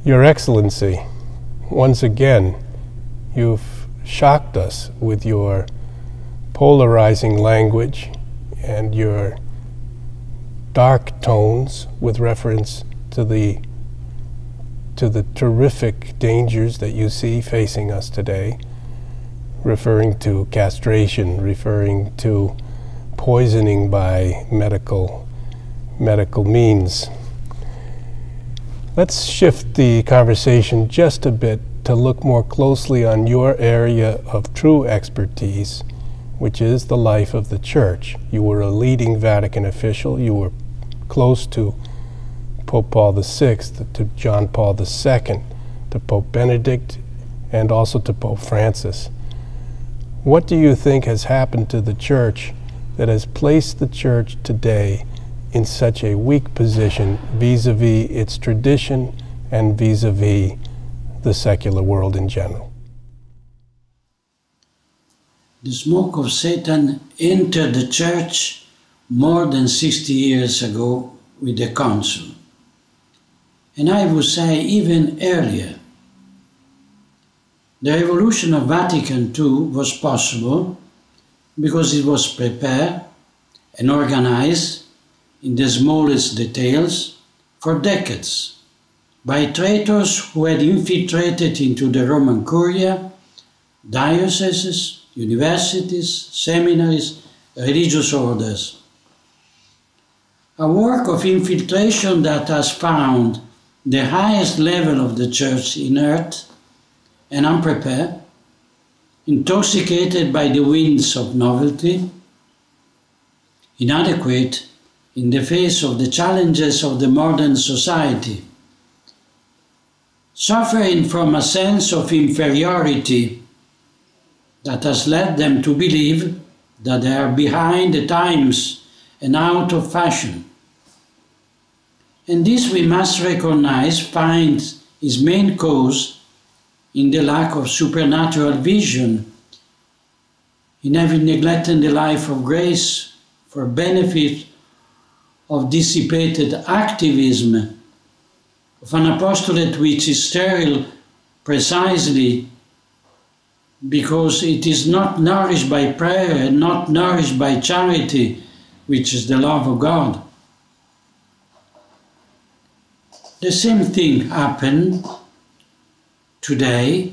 Your Excellency, once again, you've shocked us with your polarizing language and your dark tones with reference to the terrific dangers that you see facing us today, referring to castration, referring to poisoning by medical means. Let's shift the conversation just a bit to look more closely on your area of true expertise, which is the life of the Church. You were a leading Vatican official. You were close to Pope Paul VI, to John Paul II, to Pope Benedict, and also to Pope Francis. What do you think has happened to the Church that has placed the Church today in such a weak position vis-a-vis its tradition and vis-a-vis the secular world in general? The smoke of Satan entered the Church more than 60 years ago with the Council. And I would say even earlier. The revolution of Vatican II was possible because it was prepared and organized in the smallest details for decades by traitors who had infiltrated into the Roman Curia, dioceses, universities, seminaries, religious orders. A work of infiltration that has found the highest level of the Church inert and unprepared, intoxicated by the winds of novelty, inadequate in the face of the challenges of the modern society, suffering from a sense of inferiority that has led them to believe that they are behind the times and out of fashion. And this, we must recognize, finds its main cause in the lack of supernatural vision, in having neglected the life of grace for benefit of dissipated activism, of an apostolate which is sterile precisely because it is not nourished by prayer and not nourished by charity, which is the love of God. The same thing happened today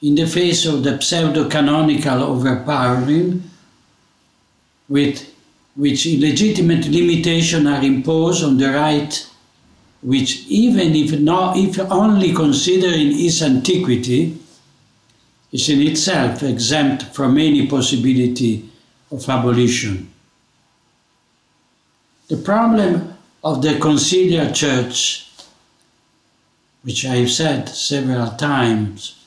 in the face of the pseudo-canonical overpowering with which illegitimate limitations are imposed on the right, which even if only considering its antiquity, is in itself exempt from any possibility of abolition. The problem of the conciliar Church, which I have said several times,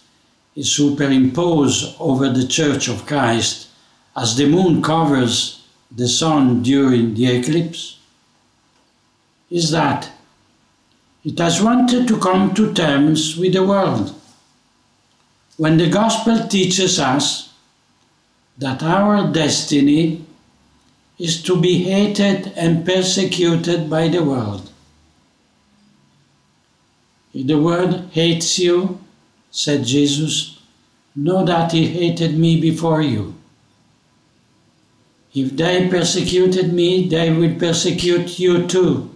is superimposed over the Church of Christ as the moon covers the sun during the eclipse, is that it has wanted to come to terms with the world. When the Gospel teaches us that our destiny is to be hated and persecuted by the world. If the world hates you, said Jesus, know that he hated me before you. If they persecuted me, they will persecute you too.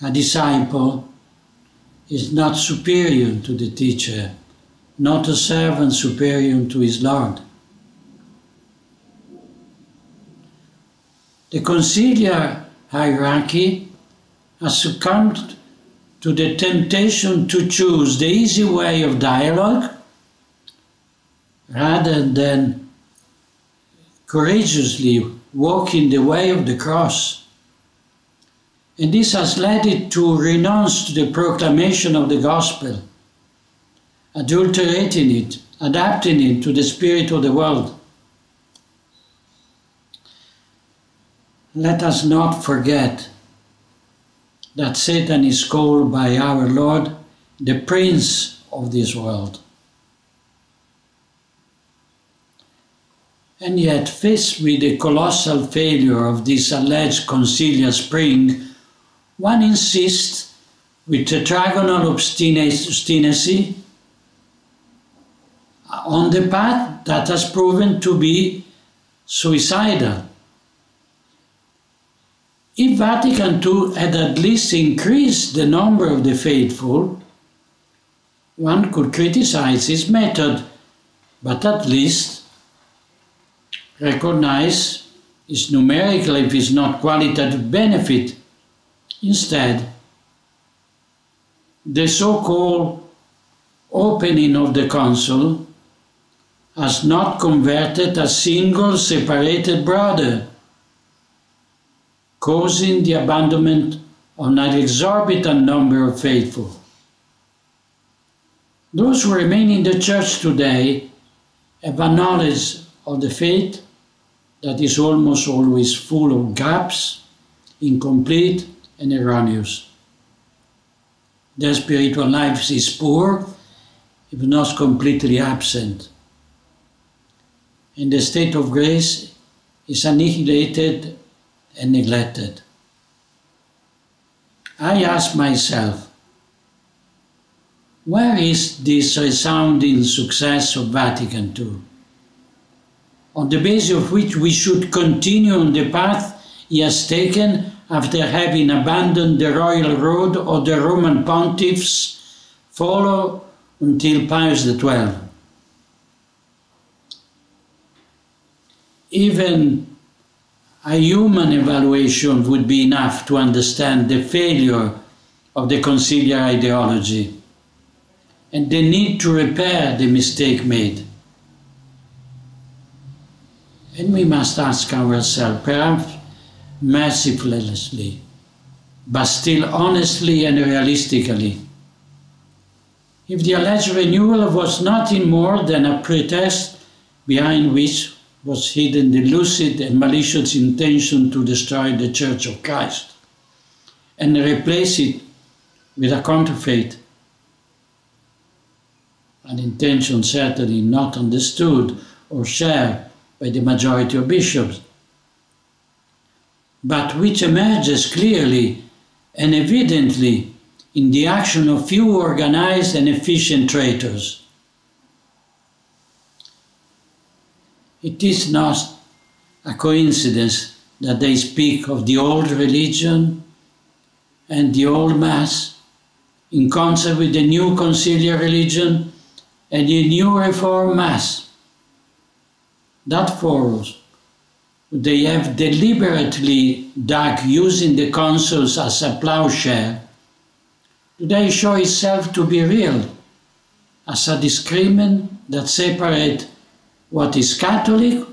A disciple is not superior to the teacher, not a servant superior to his Lord. The conciliar hierarchy has succumbed to the temptation to choose the easy way of dialogue rather than courageously walking the way of the cross. And this has led it to renounce to the proclamation of the gospel, adulterating it, adapting it to the spirit of the world. Let us not forget that Satan is called by our Lord the prince of this world. And yet, faced with the colossal failure of this alleged conciliar spring, one insists with tetragonal obstinacy on the path that has proven to be suicidal. If Vatican II had at least increased the number of the faithful, one could criticize his method, but at least recognize its numerical, if it's not qualitative, benefit. Instead, the so-called opening of the Council has not converted a single separated brother, causing the abandonment of an exorbitant number of faithful. Those who remain in the Church today have a knowledge of the faith that is almost always full of gaps, incomplete and erroneous. Their spiritual life is poor, if not completely absent. And the state of grace is annihilated and neglected. I ask myself, where is this resounding success of Vatican II, on the basis of which we should continue on the path he has taken after having abandoned the royal road or the Roman pontiffs follow until Pius XII? Even a human evaluation would be enough to understand the failure of the conciliar ideology and the need to repair the mistake made. And we must ask ourselves, perhaps mercilessly, but still honestly and realistically, if the alleged renewal was nothing more than a pretext behind which was hidden the lucid and malicious intention to destroy the Church of Christ and replace it with a counterfeit, an intention certainly not understood or shared by the majority of bishops, but which emerges clearly and evidently in the action of few organized and efficient traitors. It is not a coincidence that they speak of the old religion and the old Mass in concert with the new conciliar religion and the new Reformed Mass. That follows. They have deliberately dug using the councils as a plowshare. Today show itself to be real, as a disagreement that separates what is Catholic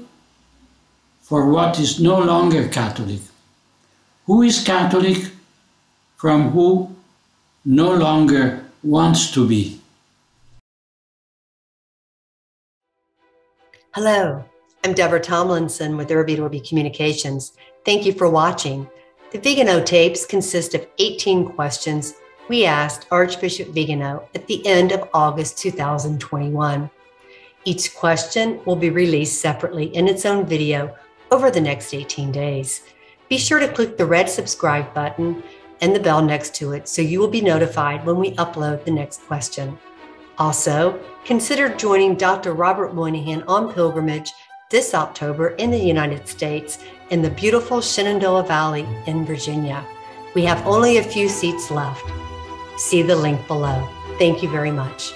for what is no longer Catholic. Who is Catholic from who no longer wants to be. Hello, I'm Deborah Tomlinson with Irby Dorby Communications. Thank you for watching. The Viganò Tapes consist of 18 questions we asked Archbishop Viganò at the end of August 2021. Each question will be released separately in its own video over the next 18 days. Be sure to click the red subscribe button and the bell next to it so you will be notified when we upload the next question. Also, consider joining Dr. Robert Moynihan on pilgrimage this October in the United States in the beautiful Shenandoah Valley in Virginia. We have only a few seats left. See the link below. Thank you very much.